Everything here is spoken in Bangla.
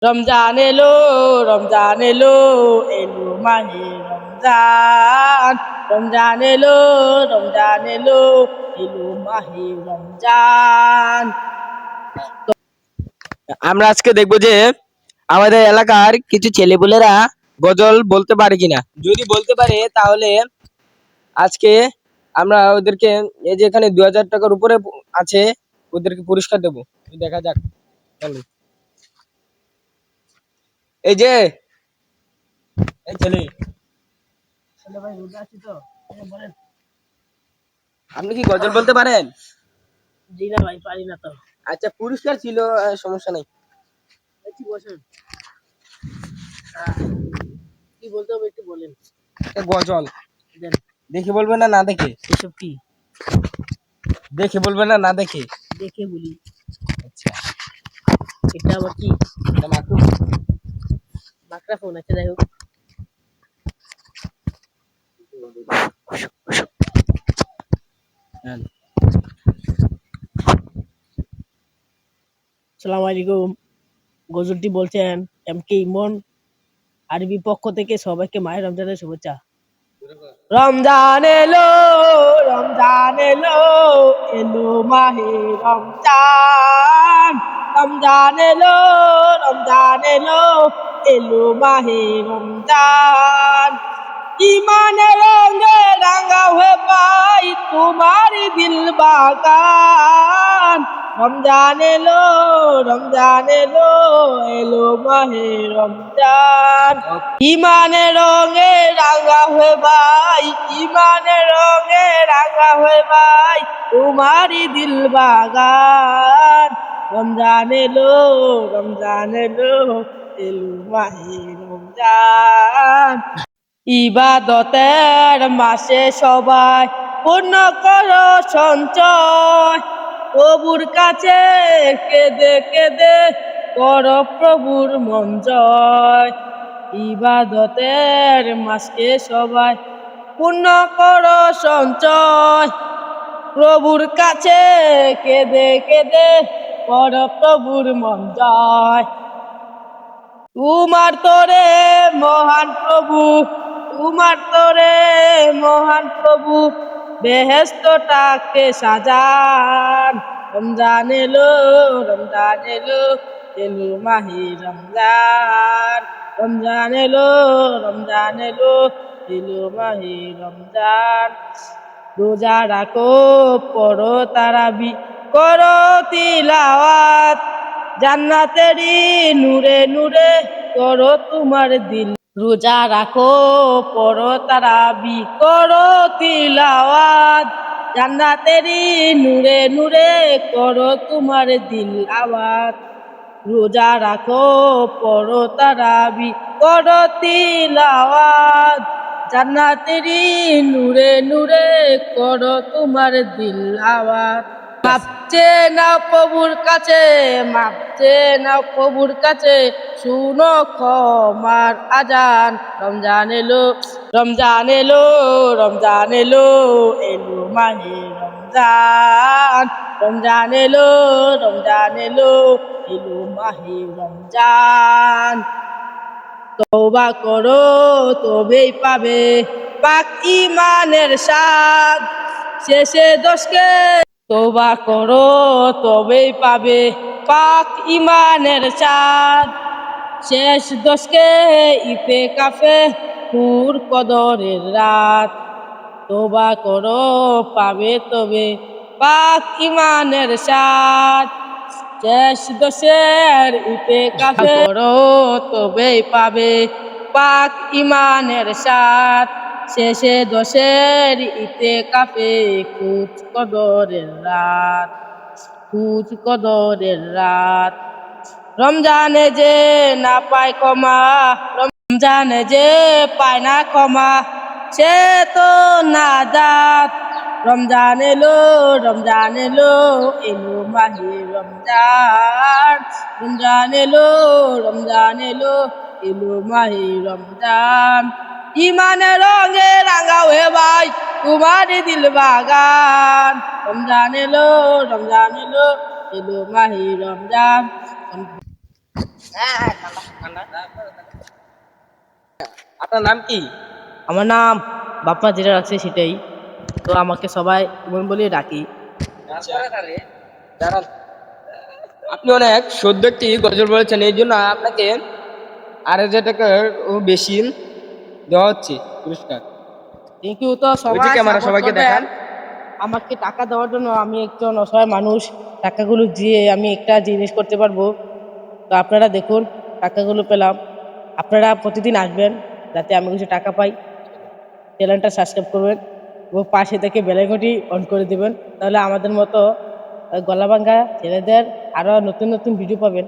রমজান এলো, রমজান এলো, এলো মাহে রমজান। রমজান এলো, রমজান এলো, এলো মাহে রমজান। আমরা আজকে দেখবো যে আমাদের এলাকার কিছু ছেলেপুলেরা গজল বলতে পারে কিনা। যদি বলতে পারে তাহলে আজকে আমরা ওদেরকে, এই যে এখানে 2000 টাকার উপরে আছে, ওদেরকে পুরস্কার দেবো। দেখা যাক। চলো। এই যে এই ছেলে, ভাই রোজা আছি তো, বলেন। আপনি কি গজল বলতে পারেন? জি না ভাই, পারি না তো। আচ্ছা, পুরস্কার ছিল, সমস্যা নাই। একটু বসেন। কি বলতে হবে একটু বলেন। একটা গজল দেন। দেখে বলবে না, না দেখে? এসব কি? দেখে বলবে না, না দেখে? দেখে বলি। আচ্ছা, এটা আবার কি? এটা মাত্র। মাইক্রোফোন আছে, যাই হোক। সালাম আলাইকুম। গজলটি বলছেন এম কে ইমন। আরবি পক্ষ থেকে সবাইকে মায়ের রমজানের শুভেচ্ছা। রমজান এলো, রমজান এলো, এলো মাহে রমজান। রমজান এলো, রমজান এলো, এলো মাহে রমজান। ইমানের রঙে রাঙা হয়ে পাই তোমার দিল বাগান। রমজান এলো, রমজান এলো, এলো মাহে রমজান। ইমানের রঙে রাঙা হয়ে ভাই, ইমানের রঙে রাঙা হয়ে ভাই তোমারই দিল বাগান। রমজান এলো, রমজান এলো, এলো মাহে রমজান। ইবাদতের মাসে সবাই পূর্ণ করো সঞ্চয়, প্রভুর কাছে কেঁদে কেঁদে করো প্রভুর মন জয়। ইবাদতের মাসকে সবাই পূর্ণ করো সঞ্চয়, প্রভুর কাছে কেঁদে কেঁদে করো প্রভুর মন জয়। তোমার তোরে মহান প্রভু, তোমার তোরে মহান প্রভু বেহেশতটাকে সাজান। রমজান এলো, রমজান এলো, এলো মাহে রমজান। রমজান এলো, রমজান এলো, এলো মাহে রমজান। রোজা রাখো, পড়ো তারাবি, করো তিলাওয়াত, জান্নাতেরই নূরে নূরে করো তোমার দিল। রোজা রাখো, পড়ো তারাবি, করো তিলাওয়াত, জান্নাতেরই নূরে নূরে করো তোমার দিল আওয়াত। রোজা রাখো, পড়ো তারাবি, করো তিলাওয়াত, জান্নাতেরই নূরে নূরে করো তোমার দিল আওয়াত। মাপছে নাও প্রভুর কাছে, মাপছে নাও প্রভুর কাছে, শুনো ক্ষমার আজান। রমজান এলো, রমজান এলো, রমজান এলো, এলো মাহে রমজান। রমজান এলো, রমজান এলো, এলো মাহে রমজান। তওবা করো তবেই পাবে পাক ইমানের স্বাদ, শেষে দোষকে তওবা করো তবেই পাবে পাক ইমানের স্বাদ। শেষ দোষকে ইফে কাফে হুর কদরের রাত। তওবা করো পাবে তবে পাক ইমানের স্বাদ, শেষ দোষের ইফে কাফে করো তবেই পাবে পাক ইমানের স্বাদ। শেষে দোষের ইতে কাফে কুচ কদরের রাত, কুচ কদরের রাত। রমজানে যে না পায় ক্ষমা, রমজানে যে পায় না ক্ষমা, সে তো নাজাত। রমজান এলো, রমজান এলো, এলো মাহে রমজান। রমজান এলো, রমজান এলো, এলো মাহে রমজান। ইমানের রঙে রাঙা হয়ে ভাই তোমারই দিল বাগান। রমজান এলো, রমজান এলো, এলো মাহে রমজান। আপনার নাম কি? আমার নাম বাপ্পা যেটা রাখছে সেটাই, তো আমাকে সবাই ইমন বলে ডাকি। দাঁড়ান। আপনি অনেক সদ্য একটি গজল বলেছেন, এই জন্য আপনাকে 8,000 টাকার বেশি দেওয়া হচ্ছে পুরস্কার। Thank you. তো ওই যে সবাই ক্যামেরা, সাপোর্ট সবাইকে করবেন দেখান। আমাকে টাকা দেওয়ার জন্য। আমি একজন অসহায় মানুষ, টাকাগুলো দিয়ে আমি একটা জিনিস করতে পারবো। তো আপনারা দেখুন, টাকাগুলো পেলাম। আপনারা প্রতিদিন আসবেন যাতে আমি কিছু টাকা পাই। চ্যানেলটা সাবস্ক্রাইব করবেন এবং পাশে থেকে বেল আইকনটি অন করে দেবেন, তাহলে আমাদের মতো গলা ভাঙ্গা ছেলেদের আরো নতুন নতুন ভিডিও পাবেন।